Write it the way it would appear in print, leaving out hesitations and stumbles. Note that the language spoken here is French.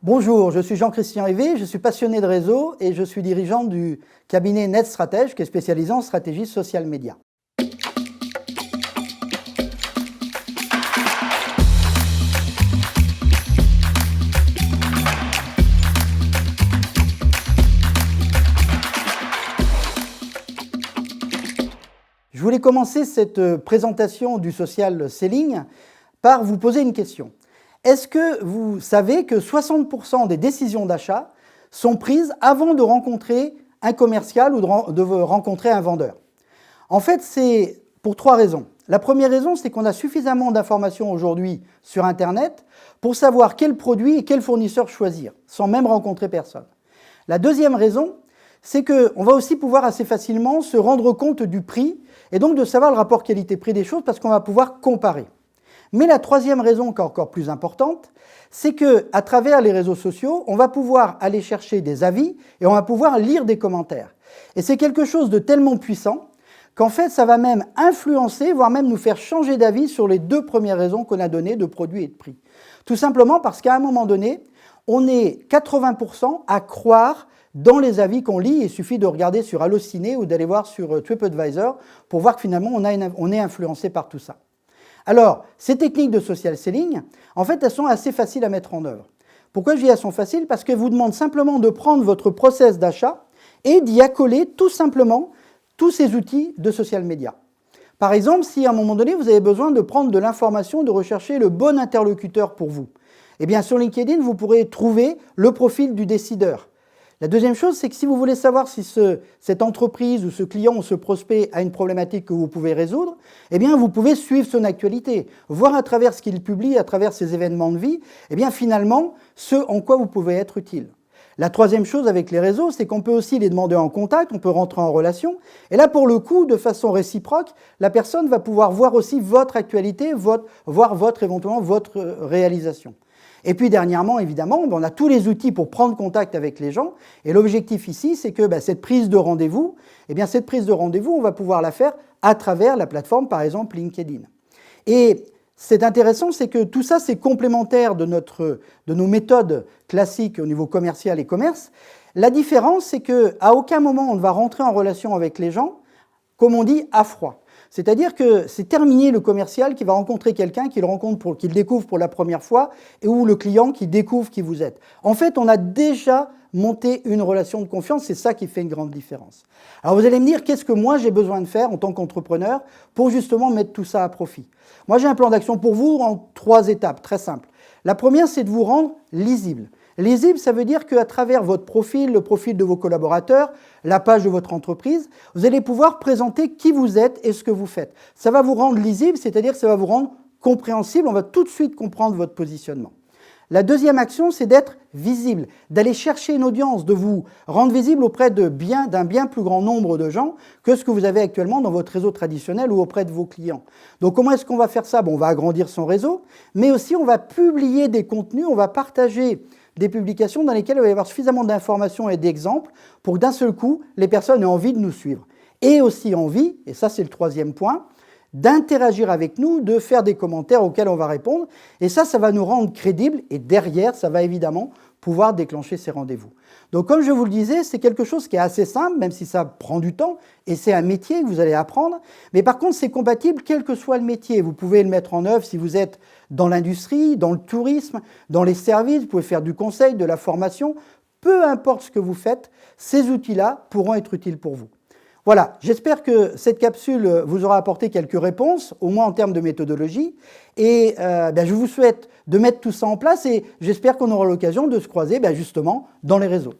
Bonjour, je suis Jean-Christian Hévé, je suis passionné de réseau et je suis dirigeant du cabinet NetStratège qui est spécialisé en stratégie social média. Je voulais commencer cette présentation du social selling par vous poser une question. Est-ce que vous savez que 60% des décisions d'achat sont prises avant de rencontrer un commercial ou de rencontrer un vendeur? En fait, c'est pour trois raisons. La première raison, c'est qu'on a suffisamment d'informations aujourd'hui sur Internet pour savoir quel produit et quel fournisseur choisir, sans même rencontrer personne. La deuxième raison, c'est qu'on va aussi pouvoir assez facilement se rendre compte du prix et donc de savoir le rapport qualité-prix des choses parce qu'on va pouvoir comparer. Mais la troisième raison, qui est encore plus importante, c'est qu'à travers les réseaux sociaux, on va pouvoir aller chercher des avis et on va pouvoir lire des commentaires. Et c'est quelque chose de tellement puissant qu'en fait, ça va même influencer, voire même nous faire changer d'avis sur les deux premières raisons qu'on a données de produits et de prix. Tout simplement parce qu'à un moment donné, on est 80% à croire dans les avis qu'on lit. Il suffit de regarder sur Allociné ou d'aller voir sur TripAdvisor pour voir que finalement, on est influencé par tout ça. Alors, ces techniques de social selling, en fait, elles sont assez faciles à mettre en œuvre. Pourquoi je dis elles sont faciles? Parce qu'elles vous demandent simplement de prendre votre process d'achat et d'y accoler tout simplement tous ces outils de social media. Par exemple, si à un moment donné, vous avez besoin de prendre de l'information, de rechercher le bon interlocuteur pour vous, eh bien, sur LinkedIn, vous pourrez trouver le profil du décideur. La deuxième chose, c'est que si vous voulez savoir si cette entreprise ou ce client ou ce prospect a une problématique que vous pouvez résoudre, eh bien, vous pouvez suivre son actualité, voir à travers ce qu'il publie, à travers ses événements de vie, eh bien, finalement, ce en quoi vous pouvez être utile. La troisième chose avec les réseaux, c'est qu'on peut aussi les demander en contact, on peut rentrer en relation, et là, pour le coup, de façon réciproque, la personne va pouvoir voir aussi votre actualité, voir éventuellement votre réalisation. Et puis dernièrement, évidemment, on a tous les outils pour prendre contact avec les gens. Et l'objectif ici, c'est que cette prise de rendez-vous, on va pouvoir la faire à travers la plateforme, par exemple, LinkedIn. Et c'est intéressant, c'est que tout ça, c'est complémentaire de nos méthodes classiques au niveau commercial et commerce. La différence, c'est qu'à aucun moment, on ne va rentrer en relation avec les gens, comme on dit, à froid. C'est-à-dire que c'est terminé le commercial qui va rencontrer quelqu'un qu'il découvre pour la première fois ou le client qui découvre qui vous êtes. En fait, on a déjà monté une relation de confiance, c'est ça qui fait une grande différence. Alors vous allez me dire, qu'est-ce que moi j'ai besoin de faire en tant qu'entrepreneur pour justement mettre tout ça à profit? Moi j'ai un plan d'action pour vous en 3 étapes, très simples. La première, c'est de vous rendre lisible. Lisible, ça veut dire qu'à travers votre profil, le profil de vos collaborateurs, la page de votre entreprise, vous allez pouvoir présenter qui vous êtes et ce que vous faites. Ça va vous rendre lisible, c'est-à-dire que ça va vous rendre compréhensible, on va tout de suite comprendre votre positionnement. La deuxième action, c'est d'être visible, d'aller chercher une audience, de vous rendre visible auprès d'un bien plus grand nombre de gens que ce que vous avez actuellement dans votre réseau traditionnel ou auprès de vos clients. Donc comment est-ce qu'on va faire ça? On va agrandir son réseau, mais aussi on va publier des contenus, on va partager des publications dans lesquelles il va y avoir suffisamment d'informations et d'exemples pour que d'un seul coup, les personnes aient envie de nous suivre. Et aussi envie, et ça c'est le troisième point, d'interagir avec nous, de faire des commentaires auxquels on va répondre. Et ça va nous rendre crédibles et derrière, ça va évidemment pouvoir déclencher ces rendez-vous. Donc comme je vous le disais, c'est quelque chose qui est assez simple, même si ça prend du temps, et c'est un métier que vous allez apprendre. Mais par contre, c'est compatible quel que soit le métier. Vous pouvez le mettre en œuvre si vous êtes dans l'industrie, dans le tourisme, dans les services, vous pouvez faire du conseil, de la formation. Peu importe ce que vous faites, ces outils-là pourront être utiles pour vous. Voilà, j'espère que cette capsule vous aura apporté quelques réponses, au moins en termes de méthodologie. Et je vous souhaite de mettre tout ça en place et j'espère qu'on aura l'occasion de se croiser justement dans les réseaux.